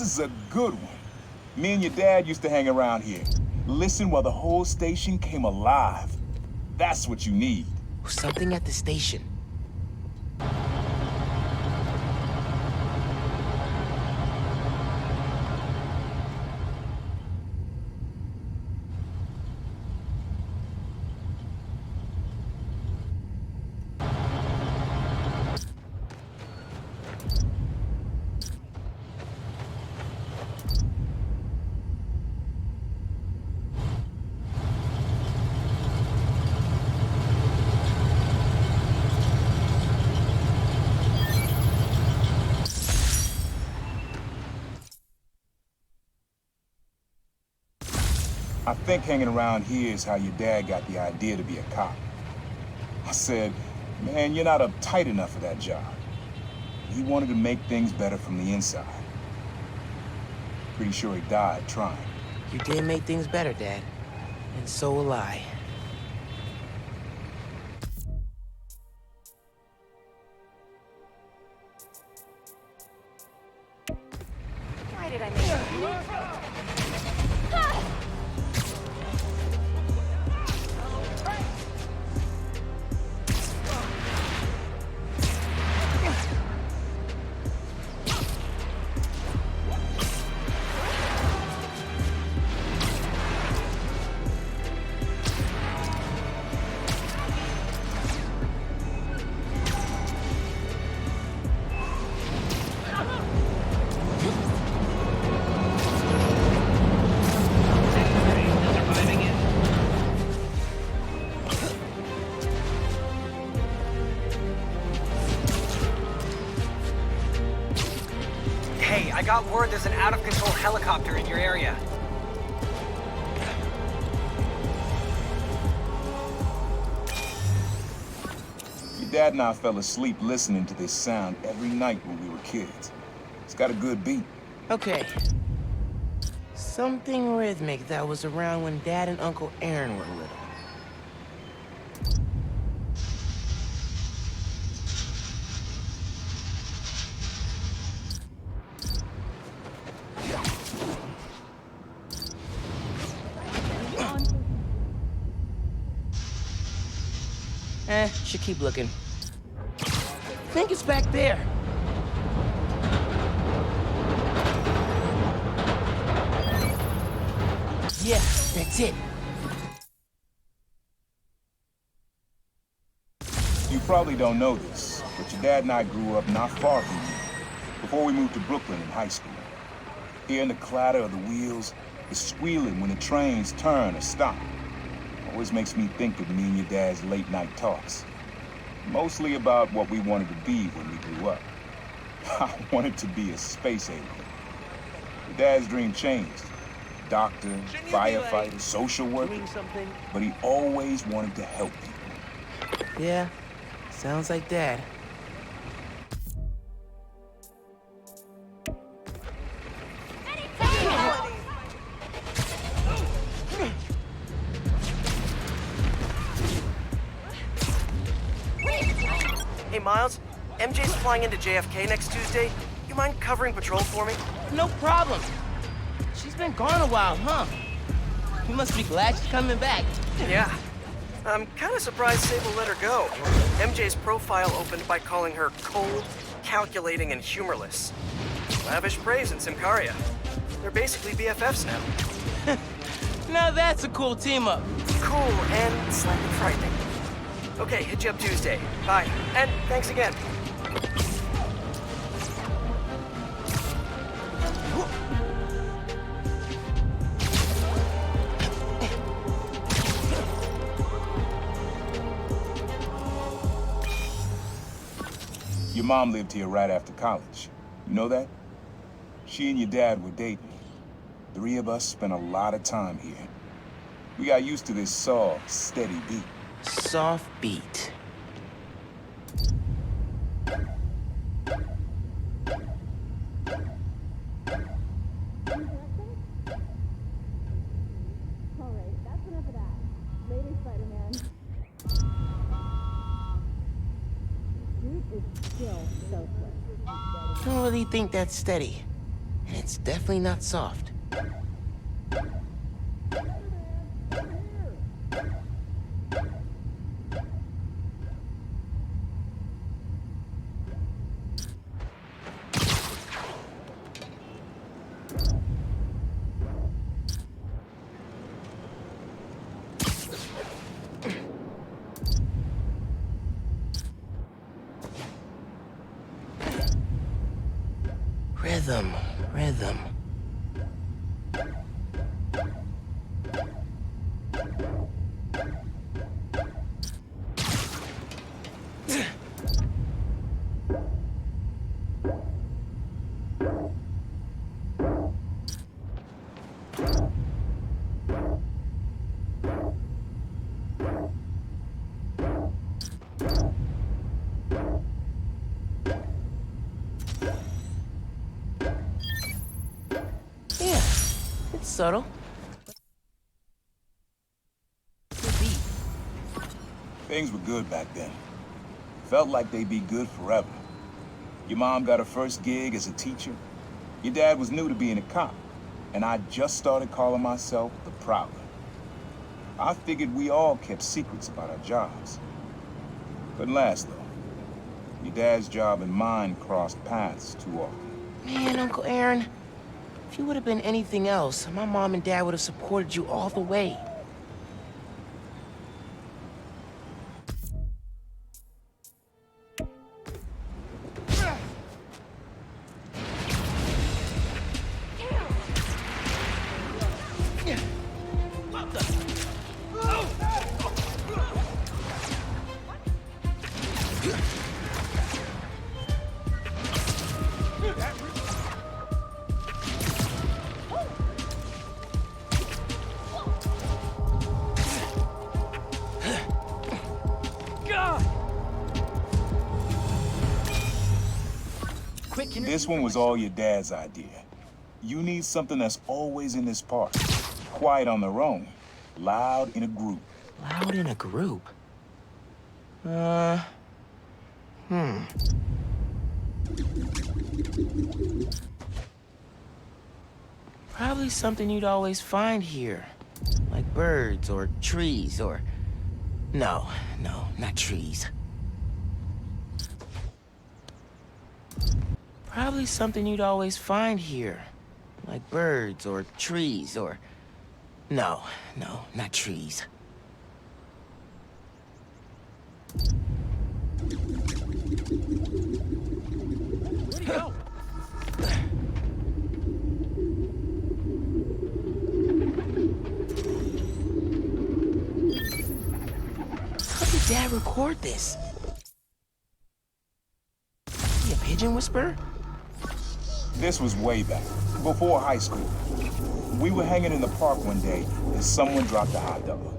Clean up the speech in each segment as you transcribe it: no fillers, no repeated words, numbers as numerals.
is a good one. Me and your dad used to hang around here. Listen while the whole station came alive. That's what you need. Something at the station. I think hanging around here is how your dad got the idea to be a cop. I said, man, you're not uptight enough for that job. He wanted to make things better from the inside. Pretty sure he died trying. You did make things better, Dad. And so will I. Why did I make it? I got word there's an out-of-control helicopter in your area. Your dad and I fell asleep listening to this sound every night when we were kids. It's got a good beat. Okay. Something rhythmic that was around when Dad and Uncle Aaron were little. Should keep looking. I think it's back there. Yeah, that's it. You probably don't know this, but your dad and I grew up not far from here, before we moved to Brooklyn in high school. Hearing the clatter of the wheels, the squealing when the trains turn or stop, always makes me think of me and your dad's late night talks. Mostly about what we wanted to be when we grew up. I wanted to be a space alien. Your dad's dream changed. Doctor, firefighter, social worker. But he always wanted to help people. Yeah, sounds like Dad. Hey, Miles. MJ's flying into JFK next Tuesday. You mind covering patrol for me? No problem. She's been gone a while, huh? You must be glad she's coming back. Yeah. I'm kind of surprised Sable let her go. MJ's profile opened by calling her cold, calculating, and humorless. Lavish praise in Simcaria. They're basically BFFs now. Now that's a cool team-up. Cool and slightly frightening. Okay, hit you up Tuesday. Bye. And thanks again. Your mom lived here right after college. You know that? She and your dad were dating. 3 of us spent a lot of time here. We got used to this soft, steady beat. Soft beat. I don't really think that's steady. And it's definitely not soft. Rhythm. Yeah, it's subtle. Things were good back then. Felt like they'd be good forever. Your mom got her first gig as a teacher. Your dad was new to being a cop. And I just started calling myself the Prowler. I figured we all kept secrets about our jobs. Couldn't last, though. Your dad's job and mine crossed paths too often. Man, Uncle Aaron, if you would have been anything else, my mom and dad would have supported you all the way. This one was all your dad's idea. You need something that's always in this park. Quiet on their own. Loud in a group. Loud in a group? Probably something you'd always find here. Like birds or trees or... No, not trees. Probably something you'd always find here. Like birds or trees or... No, not trees. Where'd he go? How did Dad record this? Is he a pigeon whisperer? This was way back, before high school. We were hanging in the park one day, and someone dropped a hot dog.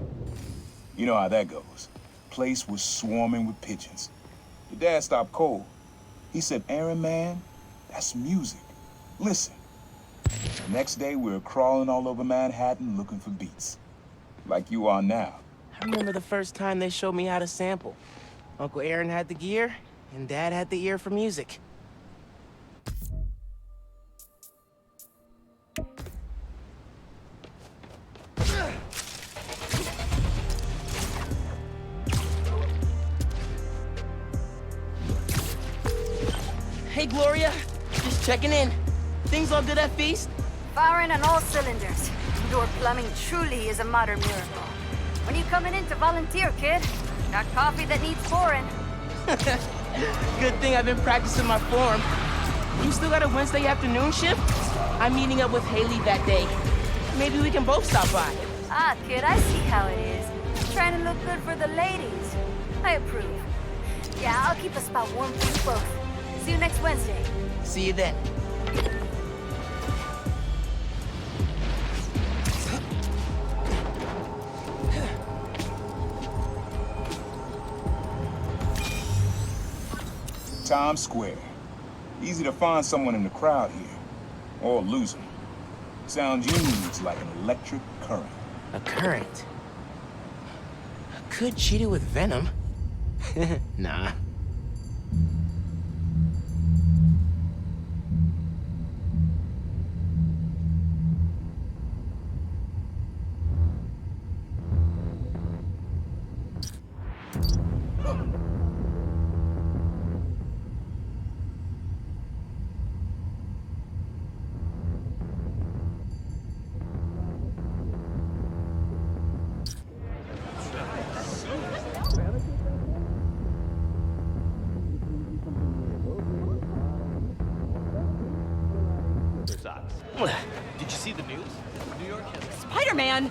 You know how that goes. Place was swarming with pigeons. Your dad stopped cold. He said, "Aaron, man, that's music. Listen." The next day, we were crawling all over Manhattan looking for beats. Like you are now. I remember the first time they showed me how to sample. Uncle Aaron had the gear, and Dad had the ear for music. Hey, Gloria. Just checking in. Things all good at Feast? Firing on all cylinders. Indoor plumbing truly is a modern miracle. When you coming in to volunteer, kid? Got coffee that needs pouring. Good thing I've been practicing my form. You still got a Wednesday afternoon shift? I'm meeting up with Haley that day. Maybe we can both stop by. Ah, kid, I see how it is. Trying to look good for the ladies. I approve. Yeah, I'll keep a spot warm for you both. See you next Wednesday. See you then. Times Square. Easy to find someone in the crowd here. Or lose them. Sounds used like an electric current. A current? I could cheat it with venom. Nah. Did you see the news? New York has... Spider-Man!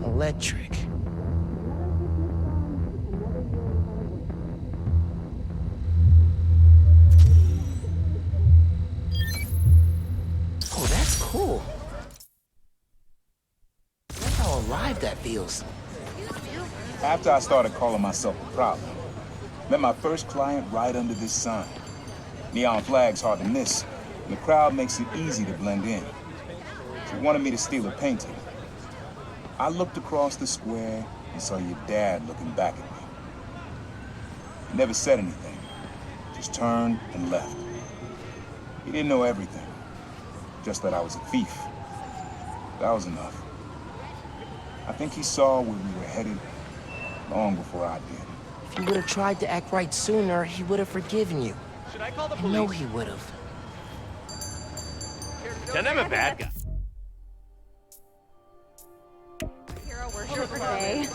Electric. Oh, that's cool. That's how alive that feels. After I started calling myself the Prowler, met my first client right under this sign. Neon flag's hard to miss, and the crowd makes it easy to blend in. She wanted me to steal a painting. I looked across the square and saw your dad looking back at me. He never said anything, just turned and left. He didn't know everything, just that I was a thief. That was enough. I think he saw where we were headed long before I did. If you would have tried to act right sooner, he would have forgiven you. Should I call the I police? know he would have. Then I'm a bad guy. Hero worship day.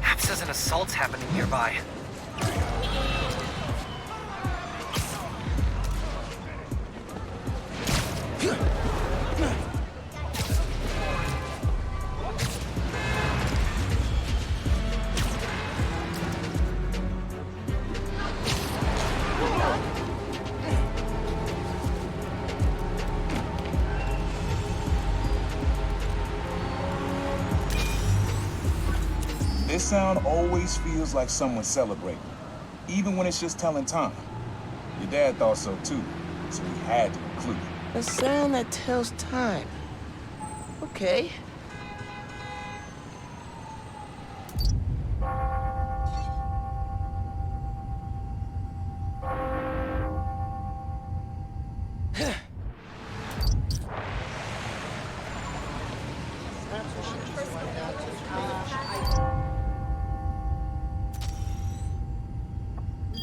App says an assault's happening nearby. This sound always feels like someone's celebrating, even when it's just telling time. Your dad thought so too, so he had to include it. A sound that tells time. Okay.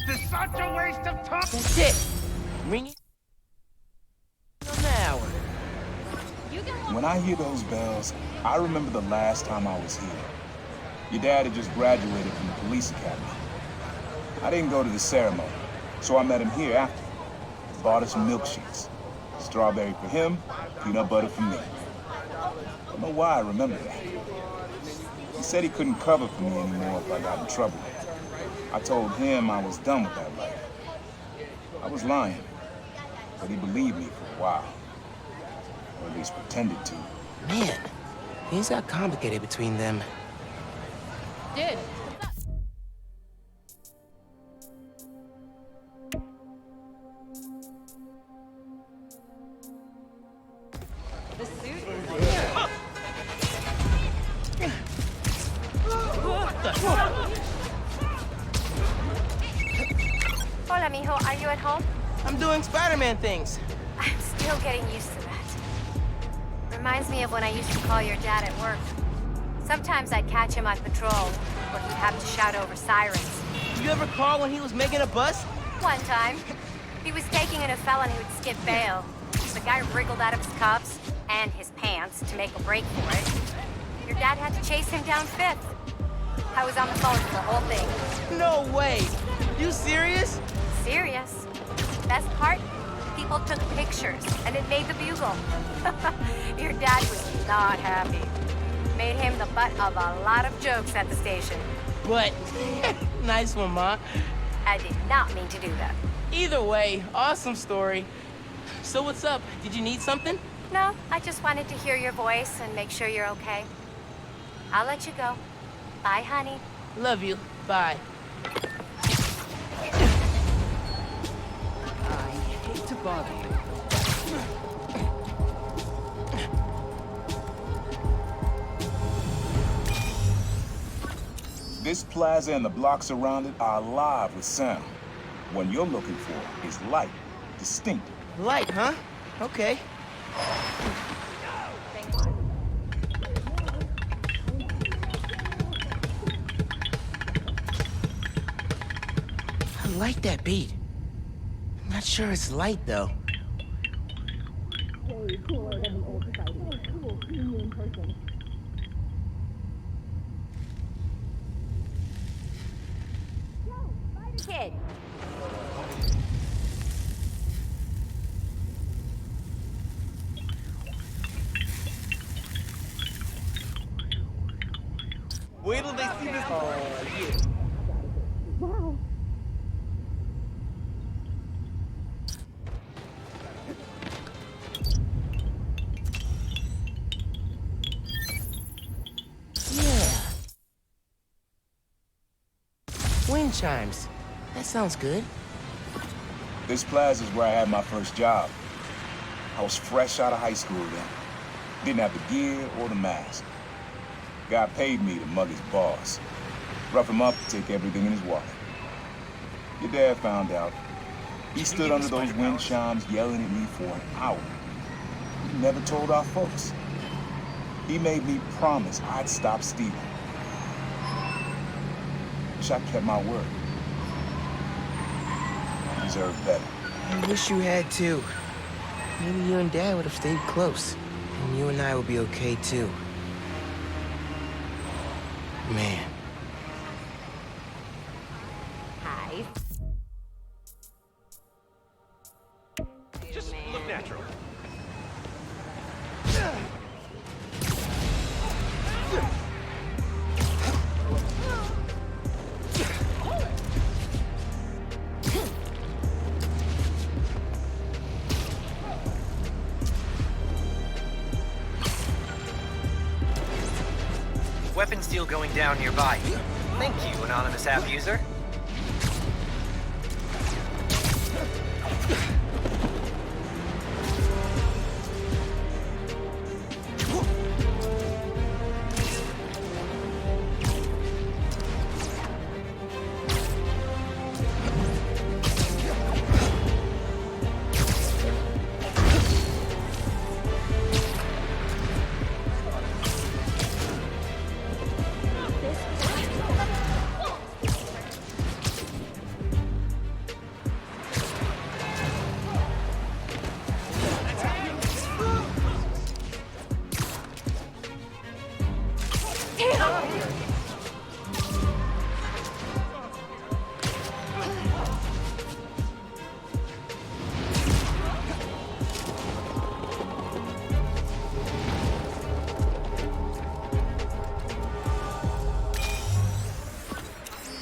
This is such a waste of time! That's it. Ring it. An hour. When I hear those bells, I remember the last time I was here. Your dad had just graduated from the police academy. I didn't go to the ceremony, so I met him here after. Bought us some milkshakes. Strawberry for him, peanut butter for me. I don't know why I remember that. He said he couldn't cover for me anymore if I got in trouble. I told him I was done with that life. I was lying, but he believed me for a while. Or at least pretended to. Man, things got complicated between them. Dude. The suit is here. Hola, mijo. Are you at home? I'm doing Spider-Man things. I'm still getting used to that. Reminds me of when I used to call your dad at work. Sometimes I'd catch him on patrol, or he'd have to shout over sirens. You ever call when he was making a bust? One time, he was taking in a felon who'd skip bail. The guy wriggled out of his cuffs and his pants to make a break for it. Your dad had to chase him down Fifth. I was on the phone for the whole thing. No way. You serious? Serious. Best part? People took pictures, and it made the bugle. Your dad was not happy. Made him the butt of a lot of jokes at the station. But, nice one, Ma. I did not mean to do that. Either way, awesome story. So what's up? Did you need something? No, I just wanted to hear your voice and make sure you're okay. I'll let you go. Bye, honey. Love you. Bye. I hate to bother you. This plaza and the blocks around it are alive with sound. What you're looking for is light, distinct. Light, huh? Okay. like that beat. Not sure it's light, though. Kid. Wait till they see this. Yeah. Wind chimes. That sounds good. This plaza is where I had my first job. I was fresh out of high school then. Didn't have the gear or the mask. Guy paid me to mug his boss. Rough him up, take everything in his wallet. Your dad found out. He stood under those wind chimes yelling at me for an hour. He never told our folks. He made me promise I'd stop stealing. Wish I kept my word. I deserve better. I wish you had too. Maybe you and Dad would have stayed close. And you and I would be okay too. Man. Hi. Just look natural. Weapons deal going down nearby. Thank you, anonymous app user.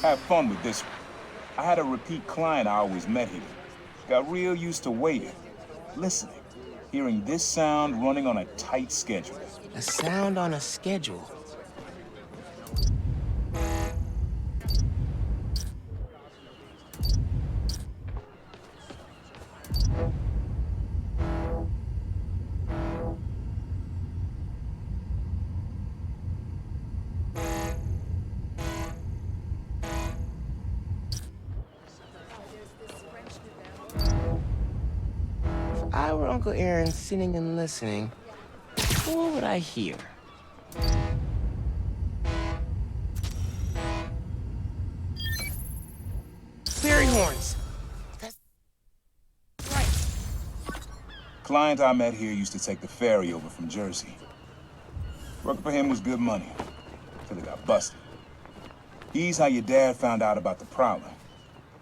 Have fun with this one. I had a repeat client I always met here. Got real used to waiting, listening, hearing this sound running on a tight schedule. A sound on a schedule. If I were Uncle Aaron sitting and listening, what would I hear? Fairy horns. That's right. Client I met here used to take the ferry over from Jersey. Working for him was good money, till he got busted. He's how your dad found out about the Prowler.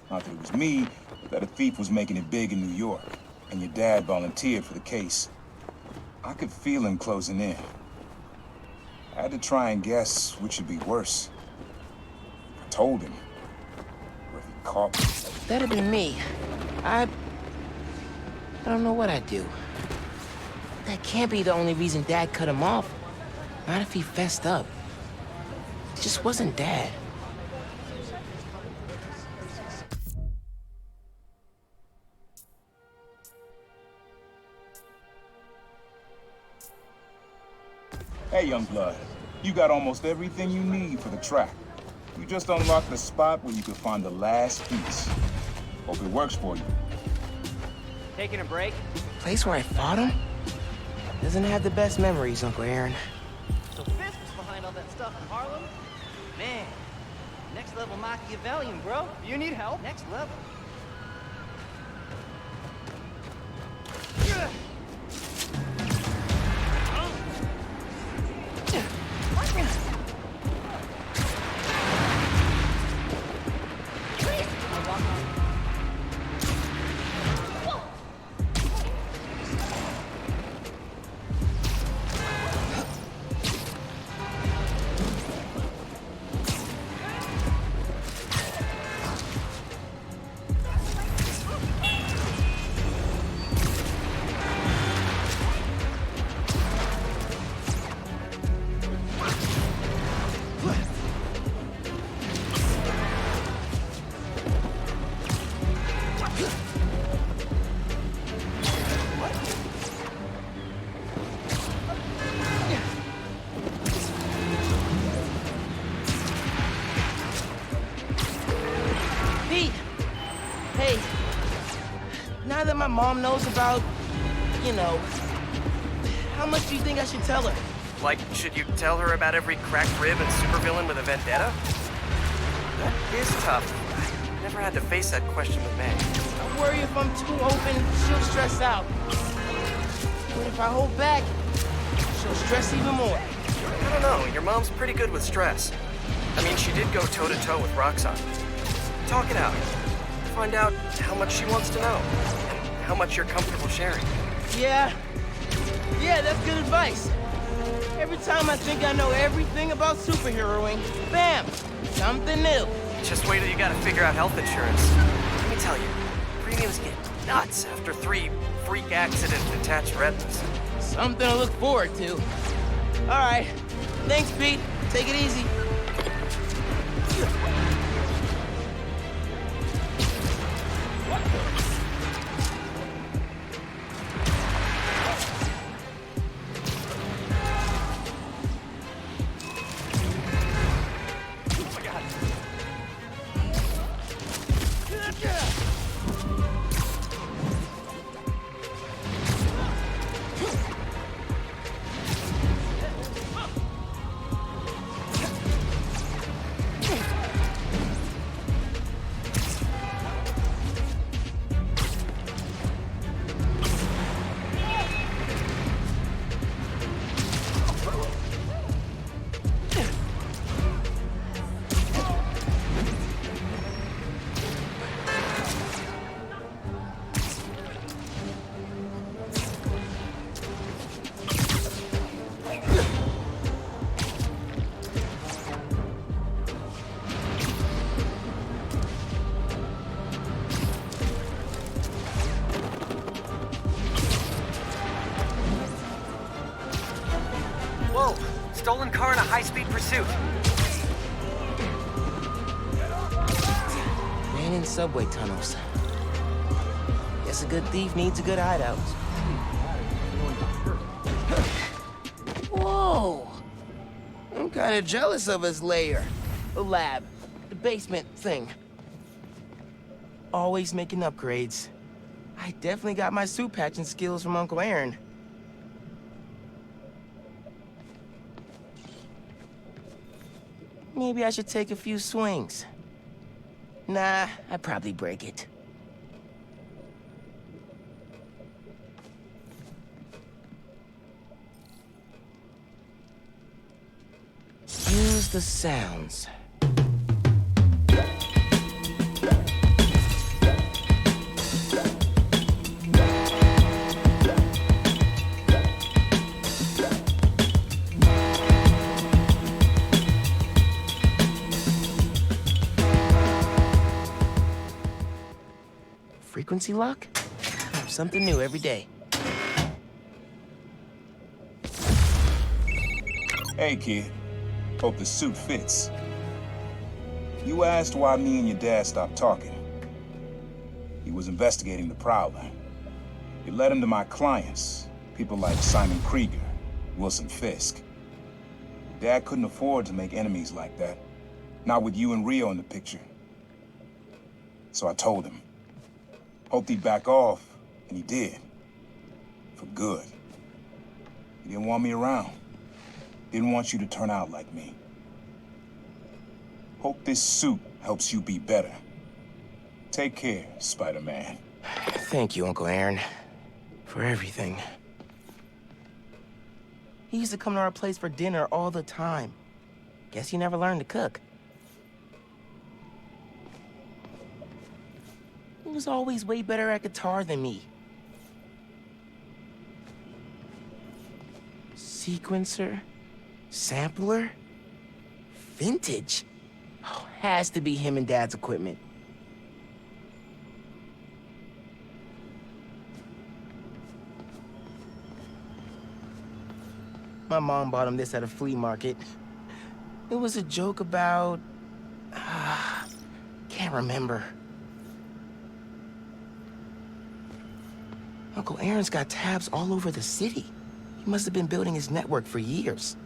Not that it was me, but that a thief was making it big in New York, and your dad volunteered for the case. I could feel him closing in. I had to try and guess which would be worse. I told him. Or if he caught me. That'd be me. I don't know what I'd do. That can't be the only reason Dad cut him off. Not if he fessed up. It just wasn't Dad. Hey, young blood. You got almost everything you need for the track. You just unlocked the spot where you can find the last piece. Hope it works for you. Taking a break? Place where I fought him? Doesn't have the best memories, Uncle Aaron. So Fisk was behind all that stuff in Harlem? Man, Next level Machiavellian, bro. You need help? Next level. Now that my mom knows about, you know, how much do you think I should tell her? Like, should you tell her about every cracked rib and supervillain with a vendetta? That is tough. I never had to face that question with Meg. I worry if I'm too open, she'll stress out. But if I hold back, she'll stress even more. I don't know, your mom's pretty good with stress. I mean, she did go toe-to-toe with Roxxon. Talk it out. Find out how much she wants to know, and how much you're comfortable sharing. Yeah, that's good advice. Every time I think I know everything about superheroing, bam, something new. Just wait till you gotta figure out health insurance. Let me tell you, premiums get nuts after 3 freak accident detached retinas. Something to look forward to. All right, thanks, Pete. Take it easy. Whoa! Stolen car in a high-speed pursuit. Man in subway tunnels. Guess a good thief needs a good hideout. Whoa! I'm kind of jealous of his lair. The lab. The basement thing. Always making upgrades. I definitely got my suit patching skills from Uncle Aaron. Maybe I should take a few swings. Nah, I'd probably break it. Use the sounds. Frequency lock? Something new every day. Hey, kid. Hope the suit fits. You asked why me and your dad stopped talking. He was investigating the Prowler. It led him to my clients, people like Simon Krieger, Wilson Fisk. Dad couldn't afford to make enemies like that. Not with you and Rio in the picture. So I told him. Hoped he'd back off, and he did. For good. He didn't want me around. Didn't want you to turn out like me. Hope this suit helps you be better. Take care, Spider-Man. Thank you, Uncle Aaron, for everything. He used to come to our place for dinner all the time. Guess he never learned to cook. He was always way better at guitar than me. Sequencer? Sampler? Vintage? Oh, has to be him and Dad's equipment. My mom bought him this at a flea market. It was a joke about... can't remember. Uncle Aaron's got tabs all over the city. He must have been building his network for years.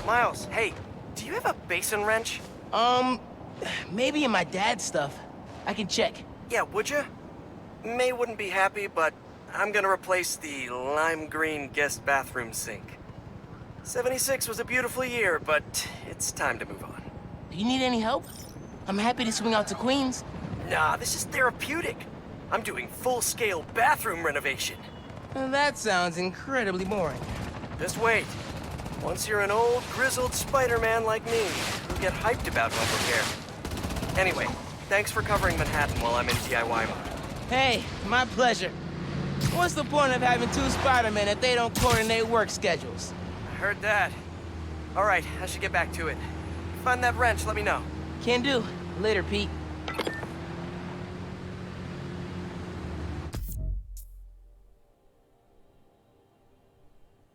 Miles, hey, do you have a basin wrench? Maybe in my dad's stuff. I can check. Yeah, would you? May wouldn't be happy, but I'm gonna replace the lime green guest bathroom sink. 76 was a beautiful year, but it's time to move on. Do you need any help? I'm happy to swing out to Queens. Nah, this is therapeutic. I'm doing full-scale bathroom renovation. Well, that sounds incredibly boring. Just wait. Once you're an old, grizzled Spider-Man like me, you'll get hyped about home repair. Anyway, thanks for covering Manhattan while I'm in DIY mode. Hey, my pleasure. What's the point of having two Spider-Men if they don't coordinate work schedules? I heard that. All right, I should get back to it. Find that wrench, let me know. Can do. Later, Pete.